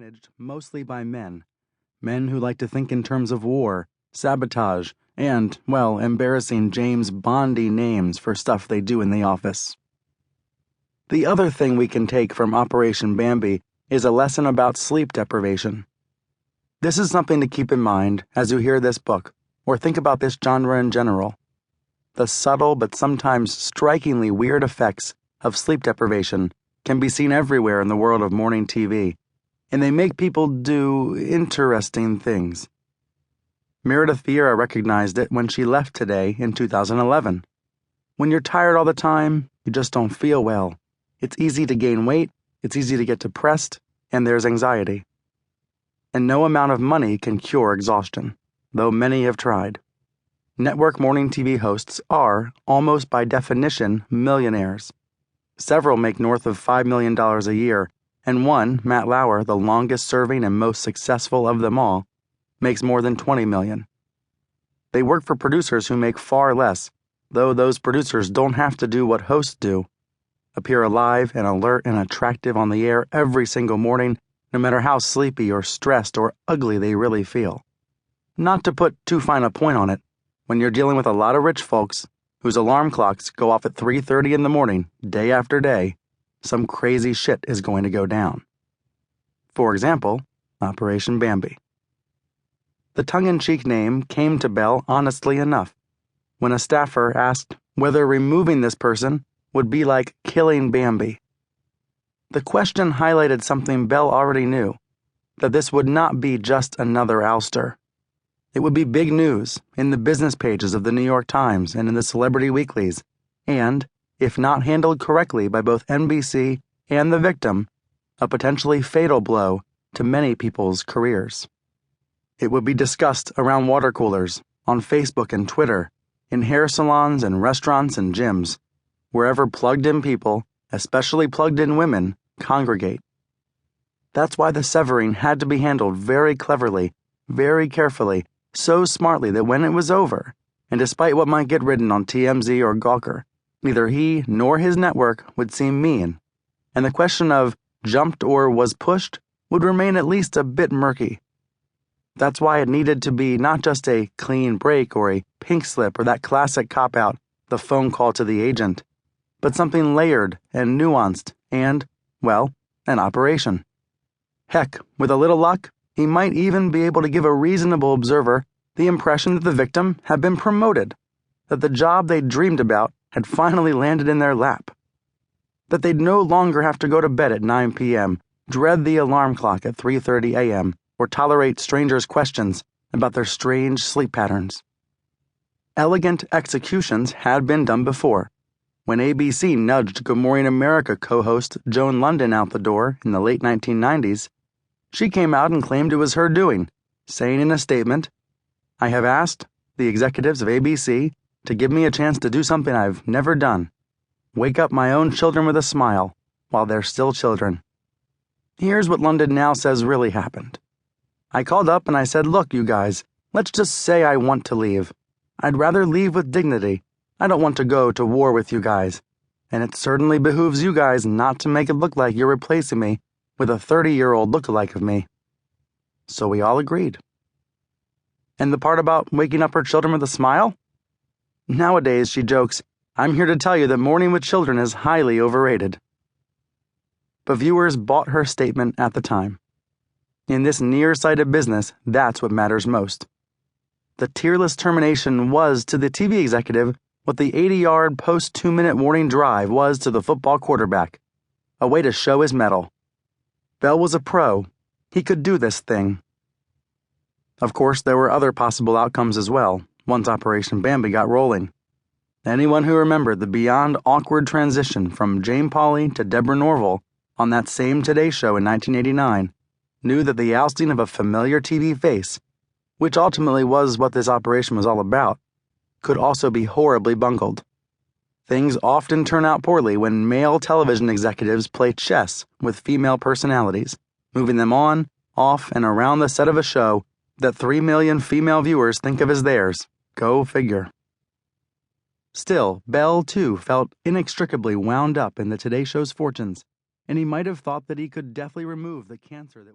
managed mostly by men. Men who like to think in terms of war, sabotage, and, well, embarrassing James Bondy names for stuff they do in the office. The other thing we can take from Operation Bambi is a lesson about sleep deprivation. This is something to keep in mind as you hear this book, or think about this genre in general. The subtle but sometimes strikingly weird effects of sleep deprivation can be seen everywhere in the world of morning TV, and they make people do interesting things. Meredith Vieira recognized it when she left Today in 2011. When you're tired all the time, you just don't feel well. It's easy to gain weight, it's easy to get depressed, and there's anxiety. And no amount of money can cure exhaustion, though many have tried. Network morning TV hosts are, almost by definition, millionaires. Several make north of $5 million a year, and one, Matt Lauer, the longest-serving and most successful of them all, makes more than $20 million. They work for producers who make far less, though those producers don't have to do what hosts do: appear alive and alert and attractive on the air every single morning, no matter how sleepy or stressed or ugly they really feel. Not to put too fine a point on it, when you're dealing with a lot of rich folks whose alarm clocks go off at 3:30 in the morning, day after day, some crazy shit is going to go down. For example, Operation Bambi. The tongue-in-cheek name came to Bell honestly enough, when a staffer asked whether removing this person would be like killing Bambi. The question highlighted something Bell already knew, that this would not be just another ouster. It would be big news in the business pages of the New York Times and in the celebrity weeklies, and, if not handled correctly by both NBC and the victim, a potentially fatal blow to many people's careers. It would be discussed around water coolers, on Facebook and Twitter, in hair salons and restaurants and gyms, wherever plugged-in people, especially plugged-in women, congregate. That's why the severing had to be handled very cleverly, very carefully, so smartly that when it was over, and despite what might get written on TMZ or Gawker, neither he nor his network would seem mean, and the question of jumped or was pushed would remain at least a bit murky. That's why it needed to be not just a clean break or a pink slip or that classic cop-out, the phone call to the agent, but something layered and nuanced and, well, an operation. Heck, with a little luck, he might even be able to give a reasonable observer the impression that the victim had been promoted, that the job they'd dreamed about had finally landed in their lap, that they'd no longer have to go to bed at 9 p.m., dread the alarm clock at 3:30 a.m., or tolerate strangers' questions about their strange sleep patterns. Elegant executions had been done before. When ABC nudged Good Morning America co-host Joan London out the door in the late 1990s, she came out and claimed it was her doing, saying in a statement, "I have asked the executives of ABC to give me a chance to do something I've never done: wake up my own children with a smile while they're still children." Here's what London now says really happened. "I called up and I said, look, you guys, let's just say I want to leave. I'd rather leave with dignity. I don't want to go to war with you guys. And it certainly behooves you guys not to make it look like you're replacing me with a 30-year-old lookalike of me." So we all agreed. And the part about waking up her children with a smile? Nowadays, she jokes, "I'm here to tell you that morning with children is highly overrated." But viewers bought her statement at the time. In this nearsighted business, that's what matters most. The tearless termination was to the TV executive what the 80-yard post-2-minute warning drive was to the football quarterback, a way to show his mettle. Bell was a pro. He could do this thing. Of course, there were other possible outcomes as well, once Operation Bambi got rolling. Anyone who remembered the beyond awkward transition from Jane Pauley to Deborah Norville on that same Today Show in 1989 knew that the ousting of a familiar TV face, which ultimately was what this operation was all about, could also be horribly bungled. Things often turn out poorly when male television executives play chess with female personalities, moving them on, off, and around the set of a show that 3 million female viewers think of as theirs. Go figure. Still, Bell, too, felt inextricably wound up in the Today Show's fortunes, and he might have thought that he could deftly remove the cancer that